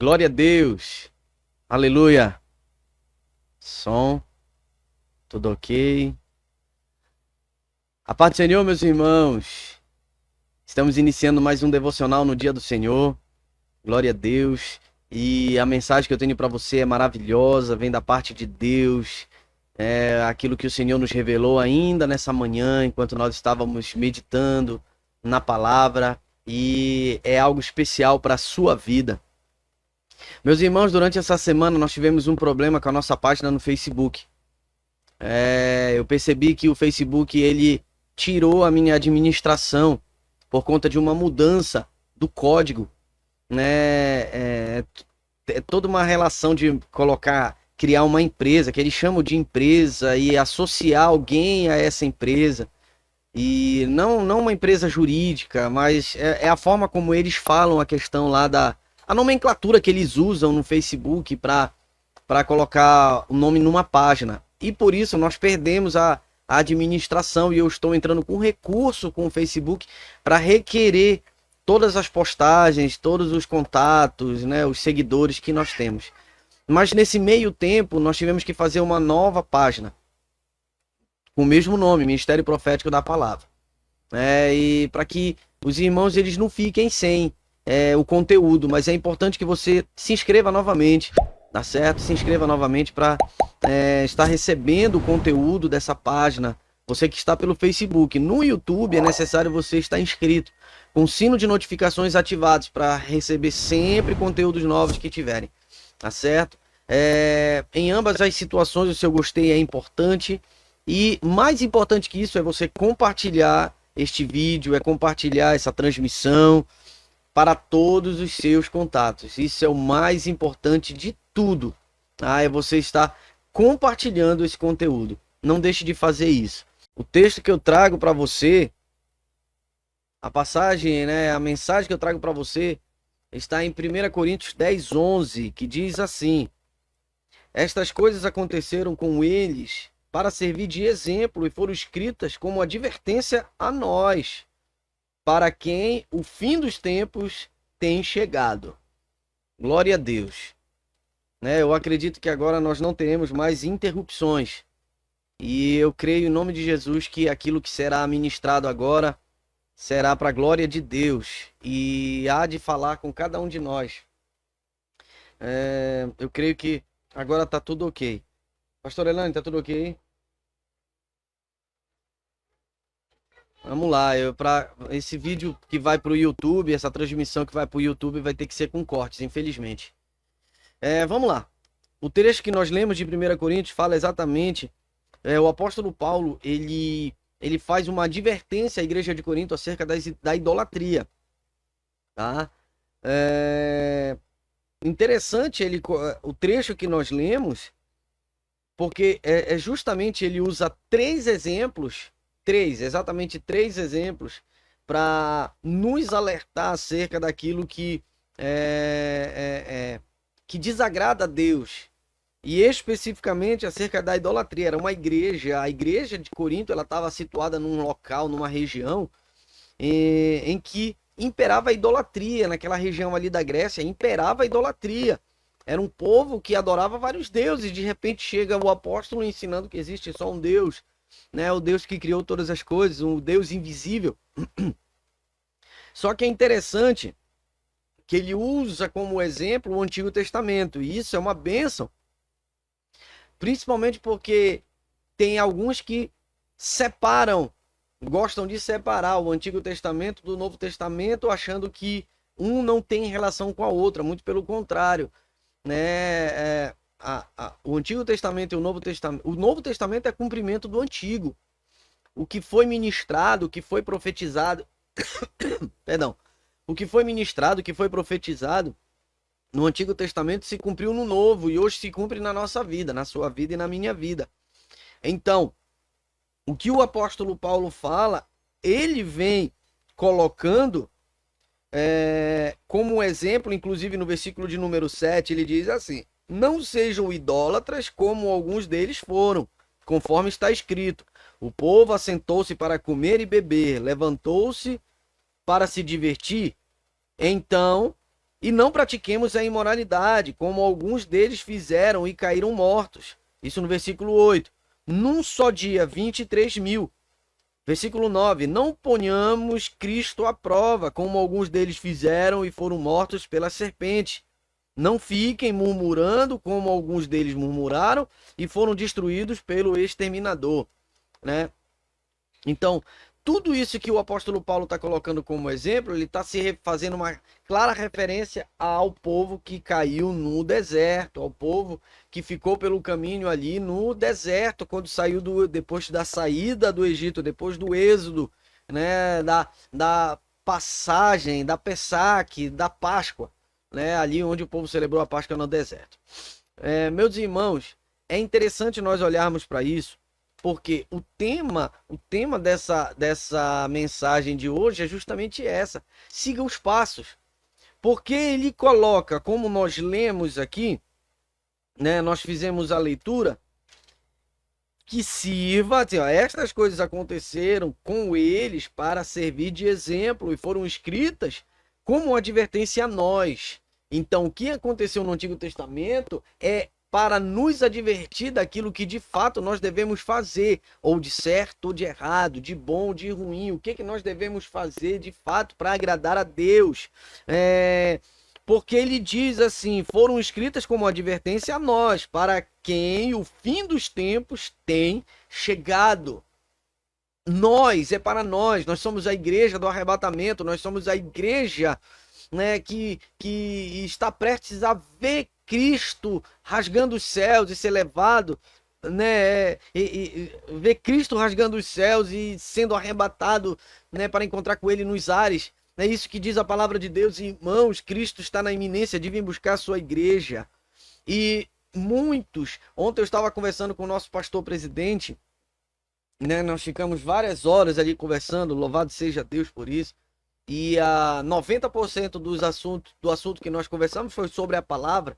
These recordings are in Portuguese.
Glória a Deus. Aleluia. Som. Tudo ok. A paz do Senhor, meus irmãos. Estamos iniciando mais um devocional no dia do Senhor. Glória a Deus. E a mensagem que eu tenho para você é maravilhosa, vem da parte de Deus. É aquilo que o Senhor nos revelou ainda nessa manhã, enquanto nós estávamos meditando na palavra. E é algo especial para a sua vida. Meus irmãos, durante essa semana nós tivemos um problema com a nossa página no Facebook. Eu percebi que o Facebook ele tirou a minha administração por conta de uma mudança do código, né? É toda uma relação de criar uma empresa, que eles chamam de empresa, e associar alguém a essa empresa. E não uma empresa jurídica, mas é a forma como eles falam a questão lá a nomenclatura que eles usam no Facebook para colocar o nome numa página. E por isso nós perdemos a administração, e eu estou entrando com recurso com o Facebook para requerer todas as postagens, todos os contatos, né, os seguidores que nós temos. Mas nesse meio tempo nós tivemos que fazer uma nova página com o mesmo nome, Ministério Profético da Palavra. E para que os irmãos eles não fiquem sem o conteúdo, mas é importante que você se inscreva novamente, tá certo? Se inscreva novamente para estar recebendo o conteúdo dessa página. Você que está pelo Facebook, no YouTube é necessário você estar inscrito, com o sino de notificações ativados para receber sempre conteúdos novos que tiverem, tá certo? Em ambas as situações o seu gostei é importante, e mais importante que isso é você compartilhar este vídeo, é compartilhar essa transmissão para todos os seus contatos. Isso é o mais importante de tudo, tá? É você estar compartilhando esse conteúdo. Não deixe de fazer isso. O texto que eu trago para você, a passagem, né, a mensagem que eu trago para você está em 1 Coríntios 10:11, que diz assim: estas coisas aconteceram com eles para servir de exemplo e foram escritas como advertência a nós, para quem o fim dos tempos tem chegado. Glória a Deus. Eu acredito que agora nós não teremos mais interrupções. E eu creio em nome de Jesus que aquilo que será ministrado agora será para a glória de Deus e há de falar com cada um de nós. Eu creio que agora está tudo ok. Pastor Elane, está tudo ok? Vamos lá, para esse vídeo que vai para o YouTube, essa transmissão que vai para o YouTube vai ter que ser com cortes, infelizmente. Vamos lá. O trecho que nós lemos de 1 Coríntios fala exatamente, o apóstolo Paulo, ele faz uma advertência à igreja de Corinto acerca da idolatria. Tá? Interessante o trecho que nós lemos, porque justamente ele usa exatamente três exemplos para nos alertar acerca daquilo que desagrada a Deus, e especificamente acerca da idolatria. Era uma igreja, a igreja de Corinto, ela estava situada num local, numa região em que imperava a idolatria. Naquela região ali da Grécia imperava a idolatria. Era um povo que adorava vários deuses. De repente chega o apóstolo ensinando que existe só um Deus, né? O Deus que criou todas as coisas, um Deus invisível. Só que é interessante que ele usa como exemplo o Antigo Testamento, e isso é uma bênção, principalmente porque tem alguns que gostam de separar o Antigo Testamento do Novo Testamento, achando que um não tem relação com a outra, muito pelo contrário, né? O Antigo Testamento e o Novo Testamento é cumprimento do Antigo. O que foi ministrado, o que foi profetizado, perdão, o que foi ministrado, o que foi profetizado no Antigo Testamento se cumpriu no Novo, e hoje se cumpre na nossa vida, na sua vida e na minha vida. Então, o que o apóstolo Paulo fala, ele vem colocando como exemplo, inclusive no versículo de número 7, ele diz assim: não sejam idólatras como alguns deles foram, conforme está escrito: o povo assentou-se para comer e beber, levantou-se para se divertir, então E não pratiquemos a imoralidade, como alguns deles fizeram e caíram mortos. Isso no versículo 8. Num só dia, 23.000. Versículo 9. Não ponhamos Cristo à prova, como alguns deles fizeram e foram mortos pela serpente. Não fiquem murmurando, como alguns deles murmuraram e foram destruídos pelo exterminador, né? Então, tudo isso que o apóstolo Paulo está colocando como exemplo, ele está se fazendo uma clara referência ao povo que caiu no deserto, ao povo que ficou pelo caminho ali no deserto, quando saiu depois da saída do Egito, depois do êxodo, né, da passagem, da Pessaque, da Páscoa, né, ali onde o povo celebrou a Páscoa no deserto. Meus irmãos, é interessante nós olharmos para isso, porque o tema dessa mensagem de hoje é justamente essa. Siga os passos. Porque ele coloca, como nós lemos aqui, né, nós fizemos a leitura, que sirva, assim, ó, estas coisas aconteceram com eles para servir de exemplo e foram escritas como uma advertência a nós. Então, o que aconteceu no Antigo Testamento é para nos advertir daquilo que de fato nós devemos fazer, ou de certo ou de errado, de bom ou de ruim, o que nós devemos fazer de fato para agradar a Deus. Porque ele diz assim, foram escritas como advertência a nós, para quem o fim dos tempos tem chegado. É para nós somos a igreja do arrebatamento, nós somos a igreja, né, que está prestes a ver Cristo rasgando os céus e ser levado, né, ver Cristo rasgando os céus e sendo arrebatado, né, para encontrar com ele nos ares. É isso que diz a palavra de Deus, irmãos. Cristo está na iminência de vir buscar a sua igreja. E muitos, ontem eu estava conversando com o nosso pastor presidente, né, nós ficamos várias horas ali conversando, louvado seja Deus por isso. E 90% do assunto que nós conversamos foi sobre a palavra,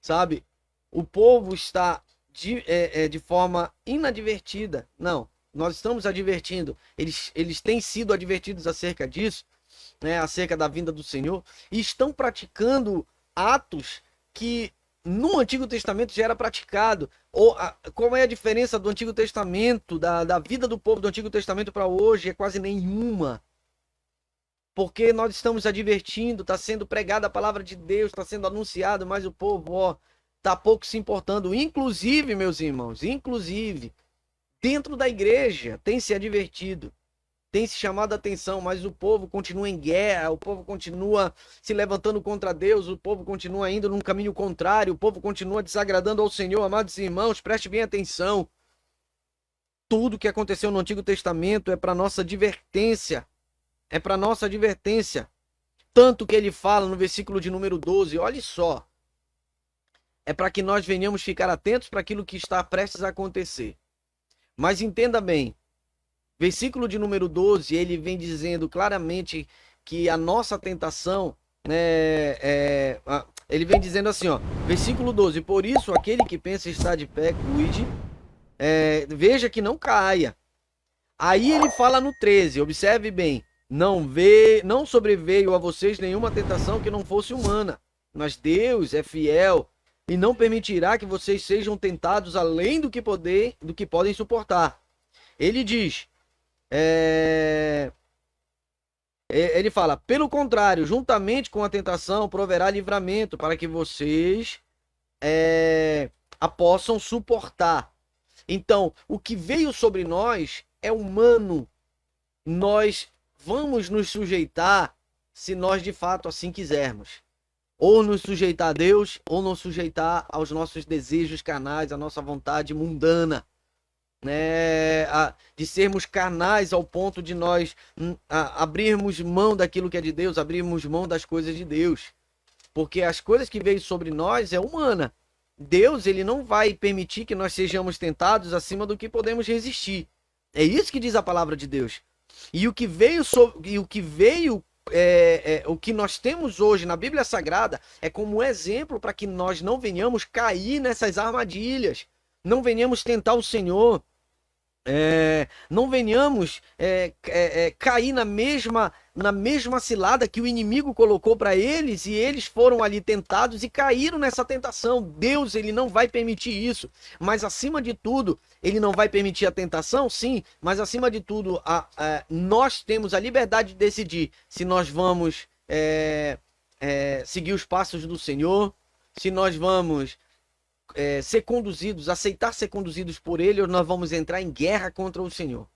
sabe? O povo está de forma inadvertida. Não, nós estamos advertindo. Eles têm sido advertidos acerca disso, né? Acerca da vinda do Senhor. E estão praticando atos que no Antigo Testamento já era praticado. Qual é a diferença do Antigo Testamento, da vida do povo do Antigo Testamento para hoje? É quase nenhuma. Porque nós estamos advertindo, está sendo pregada a palavra de Deus, está sendo anunciado, mas o povo está pouco se importando. Inclusive, meus irmãos, dentro da igreja tem se advertido, tem se chamado a atenção, mas o povo continua em guerra, o povo continua se levantando contra Deus, o povo continua indo num caminho contrário, o povo continua desagradando ao Senhor. Amados irmãos, preste bem atenção. Tudo que aconteceu no Antigo Testamento é para nossa advertência. É para nossa advertência. Tanto que ele fala no versículo de número 12, olha só. É para que nós venhamos ficar atentos para aquilo que está prestes a acontecer. Mas entenda bem, versículo de número 12, ele vem dizendo claramente que a nossa tentação, né, ele vem dizendo assim, ó, versículo 12, por isso aquele que pensa estar de pé, cuide, veja que não caia. Aí ele fala no 13, observe bem, não sobreveio a vocês nenhuma tentação que não fosse humana, mas Deus é fiel e não permitirá que vocês sejam tentados além do que podem suportar. Ele diz, ele fala, pelo contrário, juntamente com a tentação proverá livramento para que vocês a possam suportar. Então, o que veio sobre nós é humano. Nós vamos nos sujeitar se nós de fato assim quisermos. Ou nos sujeitar a Deus, ou nos sujeitar aos nossos desejos carnais, à nossa vontade mundana, né? De sermos carnais ao ponto de nós abrirmos mão daquilo que é de Deus, abrirmos mão das coisas de Deus. Porque as coisas que veio sobre nós é humana. Deus, ele não vai permitir que nós sejamos tentados acima do que podemos resistir. É isso que diz a palavra de Deus. E o que nós temos hoje na Bíblia Sagrada é como exemplo para que nós não venhamos cair nessas armadilhas, não venhamos tentar o Senhor. Não venhamos cair na mesma cilada que o inimigo colocou para eles, e eles foram ali tentados e caíram nessa tentação. Deus, ele não vai permitir isso, mas acima de tudo, ele não vai permitir a tentação, sim, mas acima de tudo, nós temos a liberdade de decidir se nós vamos seguir os passos do Senhor, se nós vamos ser conduzidos, aceitar ser conduzidos por ele, ou nós vamos entrar em guerra contra o Senhor.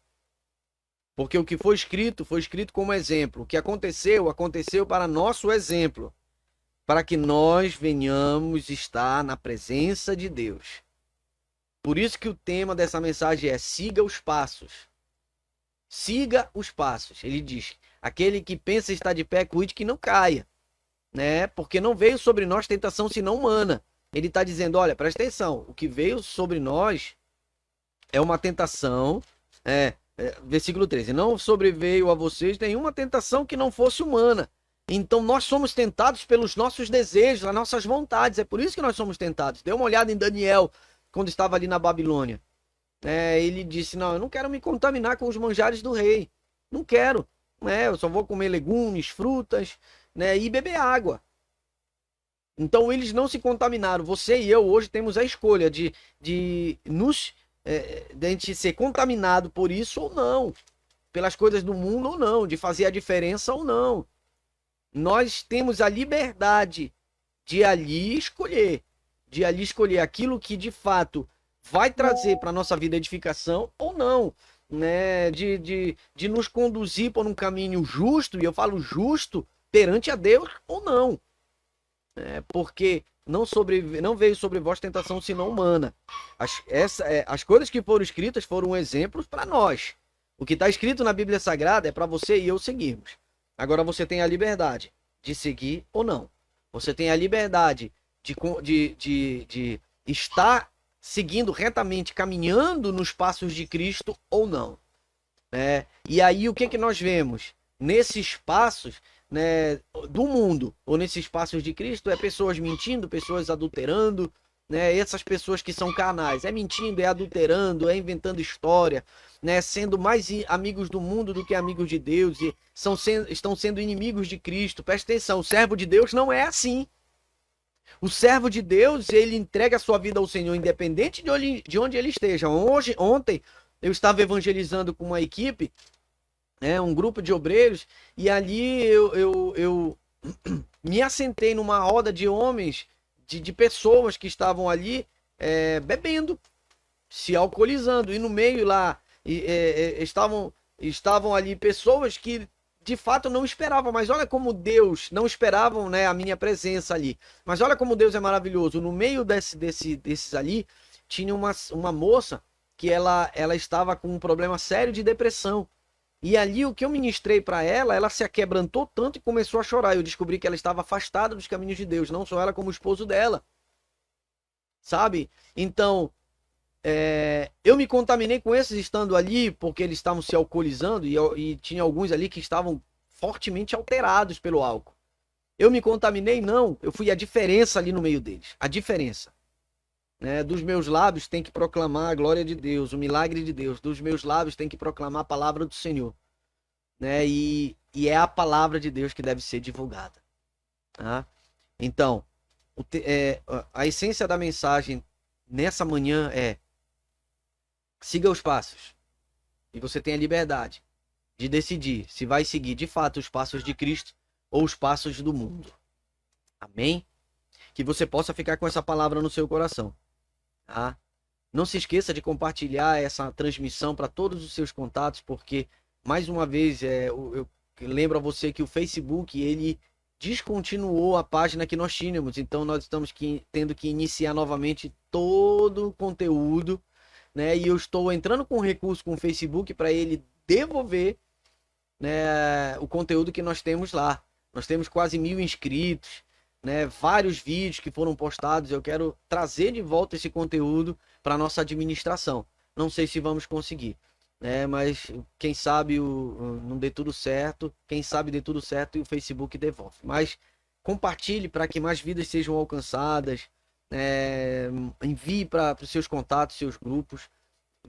Porque o que foi escrito como exemplo. O que aconteceu, aconteceu para nosso exemplo, para que nós venhamos estar na presença de Deus. Por isso que o tema dessa mensagem é: siga os passos. Siga os passos. Ele diz: aquele que pensa estar de pé, cuide que não caia, né? Porque não veio sobre nós tentação senão humana. Ele está dizendo: olha, presta atenção, o que veio sobre nós é uma tentação, versículo 13, não sobreveio a vocês nenhuma tentação que não fosse humana. Então nós somos tentados pelos nossos desejos, as nossas vontades, é por isso que nós somos tentados. Dê uma olhada em Daniel, quando estava ali na Babilônia. Ele disse: não, eu não quero me contaminar com os manjares do rei, não quero, eu só vou comer legumes, frutas, e beber água. Então eles não se contaminaram. Você e eu hoje temos a escolha de a gente ser contaminado por isso ou não, pelas coisas do mundo ou não, de fazer a diferença ou não. Nós temos a liberdade de ali escolher aquilo que de fato vai trazer para a nossa vida edificação ou não, né? De nos conduzir por um caminho justo, e eu falo justo perante a Deus ou não. Porque não veio sobre vós tentação senão humana. As coisas que foram escritas foram exemplos para nós. O que está escrito na Bíblia Sagrada é para você e eu seguirmos. Agora você tem a liberdade de seguir ou não. Você tem a liberdade de estar seguindo retamente, caminhando nos passos de Cristo ou não. E aí o que nós vemos? Nesses passos, do mundo, ou nesses passos de Cristo, pessoas mentindo, pessoas adulterando, essas pessoas que são carnais, mentindo, adulterando, inventando história, sendo mais amigos do mundo do que amigos de Deus, e estão sendo inimigos de Cristo. Presta atenção, o servo de Deus não é assim. O servo de Deus, ele entrega a sua vida ao Senhor, independente de onde ele esteja. Ontem eu estava evangelizando com uma equipe, um grupo de obreiros, e ali eu me assentei numa roda de homens, de pessoas que estavam ali bebendo, se alcoolizando, e no meio lá estavam ali pessoas que de fato não esperavam, mas olha como Deus, não esperavam a minha presença ali, mas olha como Deus é maravilhoso. No meio desses ali tinha uma moça que ela estava com um problema sério de depressão. E ali o que eu ministrei para ela se aquebrantou tanto e começou a chorar. Eu descobri que ela estava afastada dos caminhos de Deus, não só ela, como o esposo dela. Sabe? Então, eu me contaminei com esses estando ali, porque eles estavam se alcoolizando, e tinha alguns ali que estavam fortemente alterados pelo álcool. Eu me contaminei? Não. Eu fui a diferença ali no meio deles. A diferença. Dos meus lábios tem que proclamar a glória de Deus, o milagre de Deus. Dos meus lábios tem que proclamar a palavra do Senhor, e é a palavra de Deus que deve ser divulgada, tá? Então, a essência da mensagem nessa manhã é: siga os passos, e você tem a liberdade de decidir se vai seguir de fato os passos de Cristo ou os passos do mundo. Amém? Que você possa ficar com essa palavra no seu coração. Tá? Não se esqueça de compartilhar essa transmissão para todos os seus contatos, porque, mais uma vez, eu lembro a você que o Facebook, ele descontinuou a página que nós tínhamos, então nós estamos tendo que iniciar novamente todo o conteúdo, e eu estou entrando com recurso com o Facebook para ele devolver, o conteúdo que nós temos lá. Nós temos quase 1000 inscritos, vários vídeos que foram postados. Eu quero trazer de volta esse conteúdo para nossa administração. Não sei se vamos conseguir, mas quem sabe não dê tudo certo, quem sabe dê tudo certo e o Facebook devolve. Mas compartilhe para que mais vidas sejam alcançadas, envie para os seus contatos, seus grupos.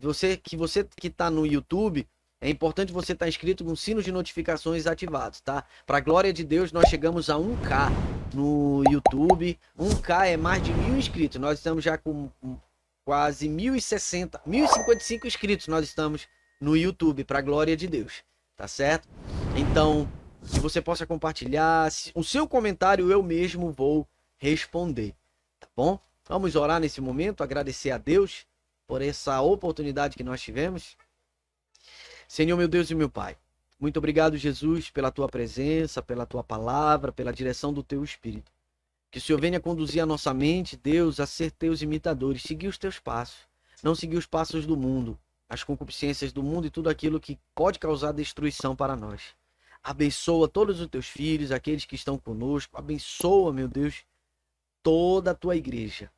você que está no YouTube, é importante você estar inscrito com o sino de notificações ativados, tá? Para a glória de Deus, nós chegamos a 1K no YouTube. 1K é mais de 1.000 inscritos. Nós estamos já com quase 1.060, 1.055 inscritos. Nós estamos no YouTube, para a glória de Deus, tá certo? Então, que você possa compartilhar. O seu comentário eu mesmo vou responder, tá bom? Vamos orar nesse momento, agradecer a Deus por essa oportunidade que nós tivemos. Senhor, meu Deus e meu Pai, muito obrigado, Jesus, pela tua presença, pela tua palavra, pela direção do teu Espírito. Que o Senhor venha conduzir a nossa mente, Deus, a ser teus imitadores, seguir os teus passos, não seguir os passos do mundo, as concupiscências do mundo e tudo aquilo que pode causar destruição para nós. Abençoa todos os teus filhos, aqueles que estão conosco, abençoa, meu Deus, toda a tua igreja.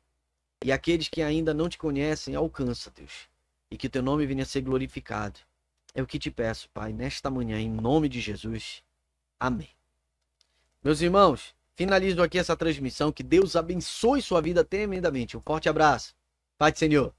E aqueles que ainda não te conhecem, alcança, Deus, e que teu nome venha a ser glorificado. É o que te peço, Pai, nesta manhã, em nome de Jesus. Amém. Meus irmãos, finalizo aqui essa transmissão. Que Deus abençoe sua vida tremendamente. Um forte abraço. Pai do Senhor.